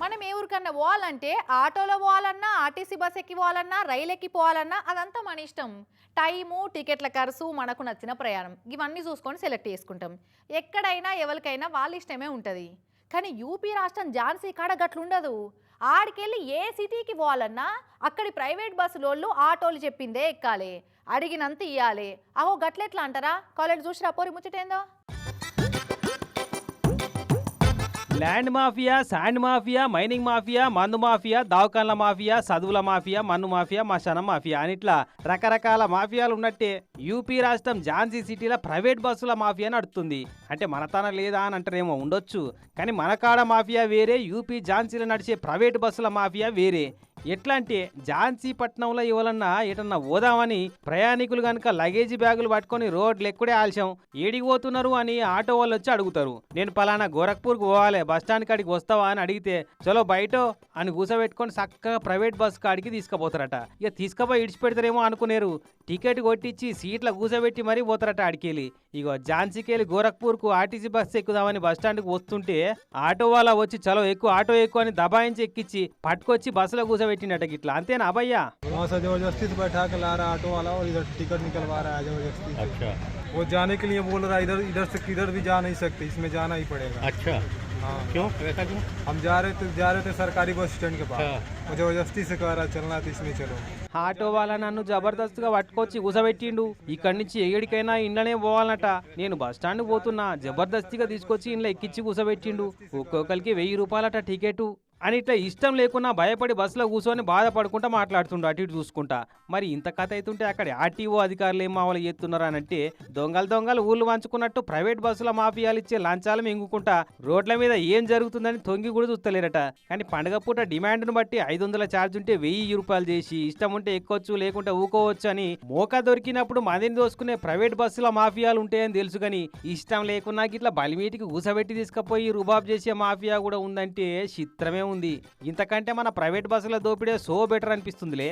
మనం ఏ ఊరికన్నా పోవాలంటే ఆటోలో పోవాలన్నా ఆర్టీసీ బస్ ఎక్కి పోవాలన్నా రైలు ఎక్కి పోవాలన్నా అదంతా మన ఇష్టం. టైము టికెట్ల ఖర్చు మనకు నచ్చిన ప్రయాణం ఇవన్నీ చూసుకొని సెలెక్ట్ చేసుకుంటాం. ఎక్కడైనా ఎవరికైనా వాళ్ళ ఇష్టమే ఉంటుంది. కానీ యూపీ రాష్ట్రం ఝాన్సీ కాడ గట్లుండదు. ఆడికెళ్ళి ఏ సిటీకి పోవాలన్నా అక్కడి ప్రైవేట్ బస్సులోళ్ళు ఆటోలు చెప్పిందే ఎక్కాలి, అడిగినంత ఇయ్యాలి. అహో గట్లెట్లా అంటారా? కాలేజ్ చూసిరా పోరి ముచ్చటేందో. Land mafia, sand mafia, mining mafia, మందు మాఫియా, దవాఖాన్ల మాఫియా, చదువుల మాఫియా, మన్ను మాఫియా, మశానం మాఫియా అని ఇట్లా రకరకాల మాఫియాలు ఉన్నట్టే యూపీ రాష్ట్రం ఝాన్సీ సిటీలో ప్రైవేట్ బస్సుల మాఫియా నడుస్తుంది. అంటే మనతన లేదా అని అంటారేమో, ఉండొచ్చు. కానీ మన కాడ మాఫియా వేరే, యూపీ ఝాన్సీలో నడిచే ప్రైవేట్ బస్సుల మాఫియా వేరే. ఎట్లా అంటే ఝాన్సీ పట్నంలో ఎవరన్నా ఎటన్నా పోదామని ప్రయాణికులు కనుక లగేజీ బ్యాగులు పట్టుకొని రోడ్లు ఎక్కడే ఆలస్యం, ఏడికి పోతున్నారు అని ఆటో వాళ్ళు వచ్చి అడుగుతారు. నేను పలానా గోరఖ్పూర్కి పోవాలి, బస్టాండ్ కాడికి వస్తావా అని అడిగితే చలో బయట అని కూసబెట్టుకొని చక్కగా ప్రైవేట్ బస్ కాడికి తీసుకుపోతారట. ఇక తీసుకుపోయి ఇడిచిపెడతారేమో అనుకునేరు. టికెట్ కొట్టించి సీట్ల కూసబెట్టి మరీ పోతారట ఆడికెళ్ళి. ఇగో ఝాన్సీకి వెళ్ళి గోరఖ్పూర్కు ఆర్టీసీ బస్ ఎక్కుదామని బస్టాండ్కి వస్తుంటే ఆటో వాళ్ళ వచ్చి చలో ఎక్కువ ఆటో ఎక్కువ అని దబాయించి ఎక్కించి పట్టుకొచ్చి బస్సులో కూసబెట్టినట్ట. ఇట్లా అంతేనా అభయ్యా? जबरदस्ती से बैठा के ला रहा ऑटो वाला और इधर टिकट निकलवा रहा है जबरदस्ती। अच्छा, वो जाने के लिए बोल रहा है इधर इधर से किधर भी जा नहीं सकते, इसमें जाना ही पड़ेगा। अच्छा, हाँ। क्यों ऐसा क्यों? हम जा रहे थे सरकारी बस स्टैंड के पास, वो जबरदस्ती से कह रहा चलना तो इसमें चलो। ఆటో వాళ్ళ నన్ను జబర్దస్త్గా పట్టుకొచ్చి కూసబెట్టిండు. ఇక్కడి నుంచి ఎక్కడికైనా ఇండ్లనే పోవాలట. నేను బస్ స్టాండ్ పోతున్నా, జబర్దస్తిగా తీసుకొచ్చి ఇంట్లో ఎక్కించి కూసబెట్టిండు. ఒక్కొక్కరికి 1000 రూపాయలట టికెట్ అని ఇట్లా ఇష్టం లేకున్నా భయపడి బస్సులో కూర్చొని బాధపడుకుంటా మాట్లాడుతుండు అటు ఇటు చూసుకుంటా. మరి ఇంత కథ అవుతుంటే అక్కడ ఆర్టీఓ అధికారులు ఏం మామూలు చేస్తున్నారు అని అంటే దొంగలు ఊళ్ళు వంచుకున్నట్టు ప్రైవేట్ బస్సుల మాఫియాలు ఇచ్చే లంచాలు మింగుకుంటా రోడ్ల మీద ఏం జరుగుతుందని తొంగి కూడా చూస్తలేరట. కానీ పండగ పూట డిమాండ్ను బట్టి 500 ఛార్జ్ ఉంటే 1000 రూపాయలు చేసి ఇష్టం ఉంటే ఎక్కొచ్చు లేకుంటే ఊకోవచ్చు అని మోకా దొరికినప్పుడు మందిని దోసుకునే ప్రైవేట్ బస్సుల మాఫియాలు ఉంటాయని తెలుసు. కానీ ఇష్టం లేకున్నా ఇట్లా బలిమీటికి కూసబెట్టి తీసుకుపోయి రుబాబ్ చేసే మాఫియా కూడా ఉందంటే చిత్రమే ఉంది. ఇంతకంటే మన ప్రైవేట్ బస్సుల దోపిడే సో బెటర్ అనిపిస్తుందిలే.